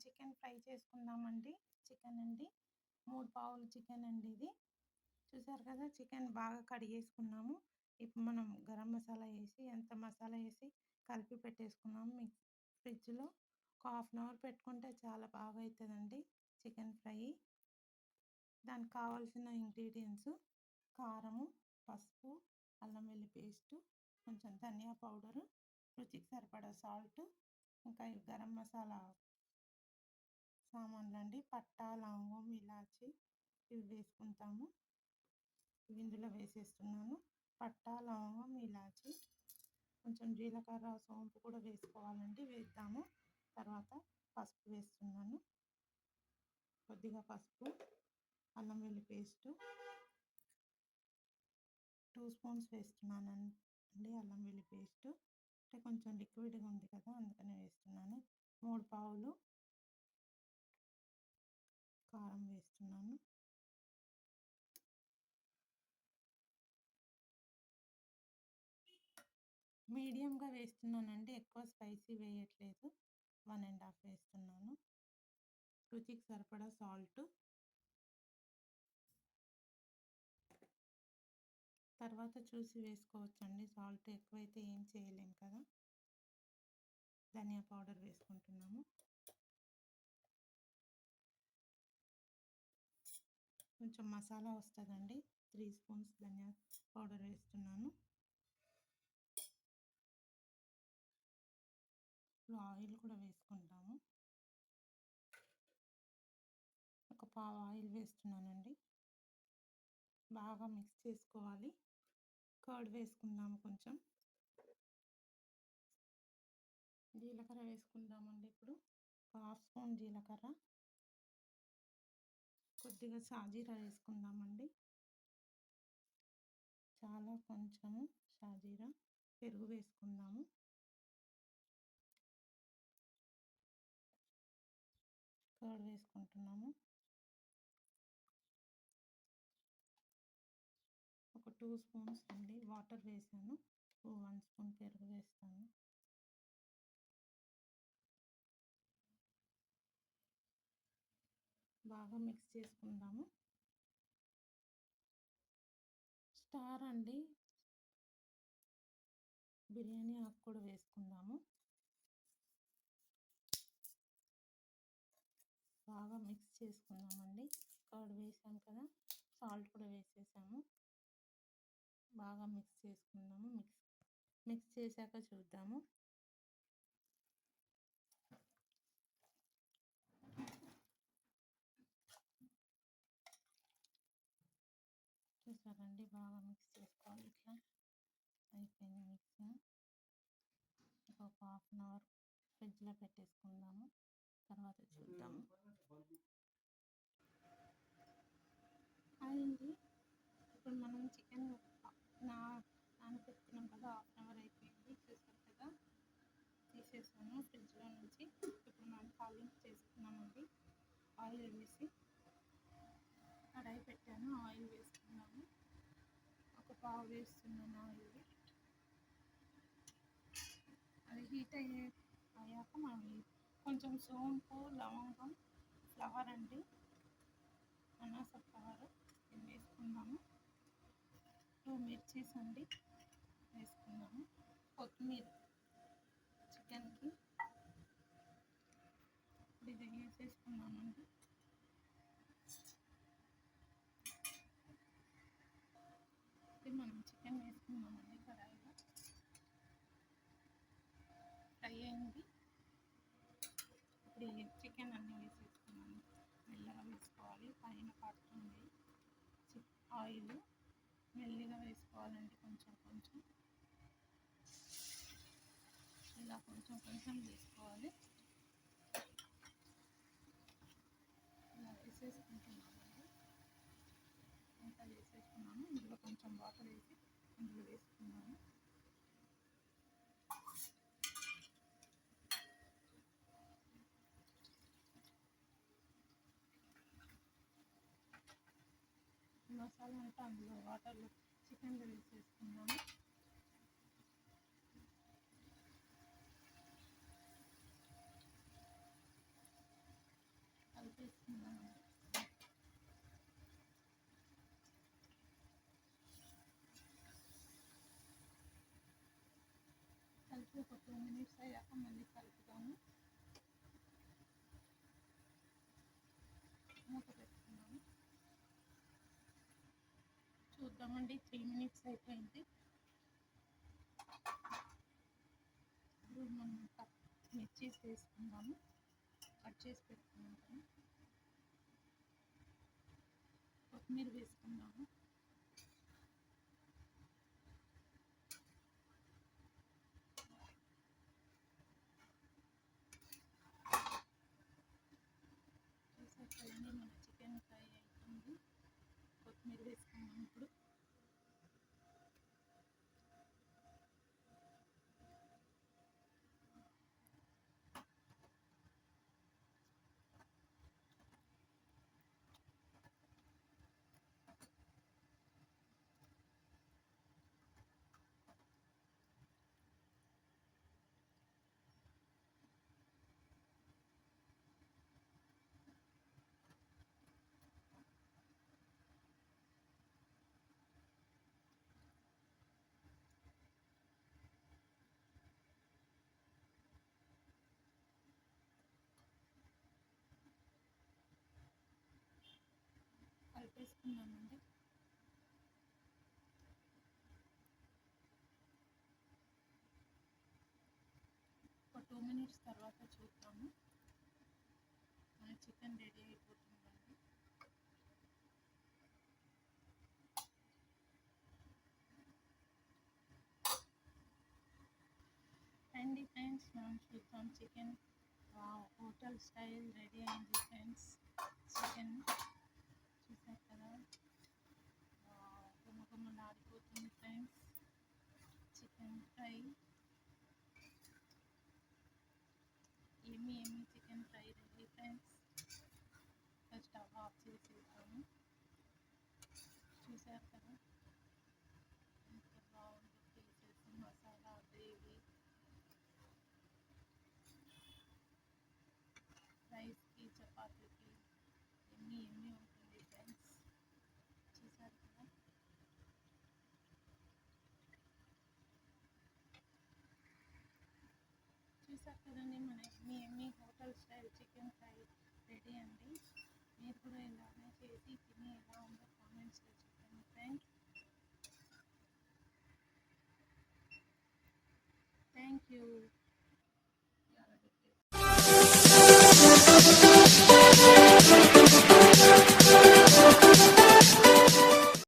Chicken fry చేసుకుందామండి. Chicken అండి, 3 పావులు చికెన్ అండి ఇది. చూసారు కదా, చికెన్ బాగా కడిగేసుకున్నాము. ఇప్పుడు మనం గరం మసాలా వేసి, ఎంత మసాలా వేసి కలిపి పెట్టేసుకున్నాము. ఫ్రిడ్జ్లో ఒక హాఫ్ అన్ అవర్ పెట్టుకుంటే చాలా బాగా అవుతుందండి చికెన్ ఫ్రై. దానికి కావాల్సిన ఇంగ్రీడియంట్స్: కారము, పసుపు, అల్లం వెల్లుల్లి పేస్టు, కొంచెం ధనియా పౌడరు, రుచికి సరిపడా సాల్ట్, ఇంకా గరం మసాలా సామాన్లు అండి, పట్టా, లవంగం, ఇలాచి ఇవి వేసుకుంటాము. ఇవి ఇందులో వేసేస్తున్నాను. పట్టా, లవంగం, ఇలాచి, కొంచెం జీలకర్ర, సోంపు కూడా వేసుకోవాలండి, వేద్దాము. తర్వాత పసుపు వేస్తున్నాను, కొద్దిగా పసుపు, అల్లం వెల్లుల్లి పేస్టు 2 స్పూన్స్ వేస్తున్నాను అండి. అల్లం వెల్లుల్లి పేస్టు అంటే కొంచెం లిక్విడ్గా ఉంది కదా, అందుకనే వేస్తున్నాను. 3 పావులు కారం వేస్తున్నాను. మీడియంగా వేస్తున్నానండి, ఎక్కువ స్పైసీ వేయట్లేదు. 1½ వేస్తున్నాను. రుచికి సరిపడా సాల్ట్, తర్వాత చూసి వేసుకోవచ్చండి. సాల్ట్ ఎక్కువైతే ఏం చేయలేం కదా. ధనియా పౌడర్ వేసుకుంటున్నాము. కొంచెం మసాలా వస్తుందండి, 3 స్పూన్స్ ధనియా పౌడర్ వేస్తున్నాను. ఇప్పుడు ఆయిల్ కూడా వేసుకుంటాము. ఒక పావు ఆయిల్ వేస్తున్నానండి. బాగా మిక్స్ చేసుకోవాలి. కర్డ్ వేసుకుందాము. కొంచెం జీలకర్ర వేసుకుందామండి. ఇప్పుడు ఒక హాఫ్ స్పూన్ జీలకర్ర, కొద్దిగా సాజీరా వేసుకుందామండి. చాలా కొంచెము సాజీరా. పెరుగు వేసుకుందాము. కర్డ్ వేసుకుంటున్నాము. ఒక 2 స్పూన్స్ అండి వాటర్ వేసాను. 1 స్పూన్ పెరుగు వేస్తాను. బాగా మిక్స్ చేసుకుందాము. స్టార్ అండి, బిర్యానీ ఆకు కూడా వేసుకుందాము. బాగా మిక్స్ చేసుకుందామండి. కర్డ్ వేసాం కదా, సాల్ట్ కూడా వేసేసాము. బాగా మిక్స్ చేసుకుందాము. మిక్స్ చేశాక చూద్దాము. చూసారండి, బాగా మిక్స్ చేసుకోవాలి. ఇట్లా అయిపోయింది మిక్సింగ్. ఒక హాఫ్ అన్ అవర్ ఫ్రిడ్జ్లో పెట్టేసుకుందాము, తర్వాత చూద్దాము. అయింది. ఇప్పుడు మనం చికెన్ నానబెట్టుకున్నాం కదా, హాఫ్ అన్ అవర్ అయిపోయింది. చూసారు కదా, తీసేసాను ఫ్రిడ్జ్లో నుంచి. ఇప్పుడు మనం తాలింపు చేసుకున్నామండి. ఆయిల్ వేసి కడాయి పెట్టాను, ఆయిల్ వేసుకున్నాము. ఒక పావు వేస్తున్నాను ఆయిల్. అది హీట్ అయ్యాక మనం కొంచెం సోంపు, లవంగం, ఫ్లవర్ అండి, అనాస ఫ్లవర్ ఇది వేసుకుందాము. 2 మిర్చీస్ అండి వేసుకుందాము. కొత్తిమీర చికెన్కి ఇది వేసేసుకున్నామండి. ఇది మనం చికెన్ వేసుకున్నామండి. కడాయిలో ఫ్రై అయింది. ఇప్పుడు ఈ చికెన్ అన్నీ వేసేసుకున్నాము. మెల్లగా వేసుకోవాలి, పైన పడుతుంది ఆయిల్. మెల్లిగా వేసుకోవాలండి, కొంచెం కొంచెం ఇలా కొంచెం కొంచెం వేసుకోవాలి. ఇలా వేసేసుకుంటున్నామండి. అంతా వేసేసుకున్నాము. ఇందులో కొంచెం వాటర్ వేసి ఇందులో వేసుకున్నాము. మసాలా అంతా అందులో వాటర్లో చికెన్లో వేసేసుకున్నాము. ఒక 2 మినిట్స్ అయ్యాక మళ్ళీ కలుపుతాము. మూత పెట్టుకున్నాము. చూద్దామండి. 3 మినిట్స్ అయిపోయింది. ఇప్పుడు మనం మిర్చీస్ వేసుకుందాము. కట్ చేసి పెట్టుకున్నాము. కొత్తిమీర వేసుకుందాము. చూసారండి, మన చికెన్ ఫ్రై అవుతుంది. కొత్తిమీర వేసుకున్నాము. ఇప్పుడు కలిపేసుకున్నామండి. ఒక 2 మినిట్స్ తర్వాత చూద్దాము. మన చికెన్ రెడీ అయిపోతుందండి. రండి ఫ్రెండ్స్, మనం చూద్దాం చికెన్. హోటల్ స్టైల్ రెడీ అయింది ఫ్రెండ్స్. చికెన్ చూసారు కదా, గుమగుమలాడిపోతుంది ఫ్రెండ్స్. చికెన్ ఫ్రై, ఎమ్మి chicken fry ready friends. Stove off చేసేసాము. చూసారు కదా ఎంత బాగుందో పీసెస్, మసాలా, గ్రేవీ. రైస్కి, చపాతీకి ఎమ్మి ఉంటుంది ఫ్రెండ్స్. చూసారు కదా. చూసారు కదండి, మన ఎమ్మి hotel style chicken fry ready అండి. మీరు కూడా ఇలానే చేసి తిని ఎలా ఉందో కామెంట్స్లో చెప్పండి ఫ్రెండ్స్. Thank you.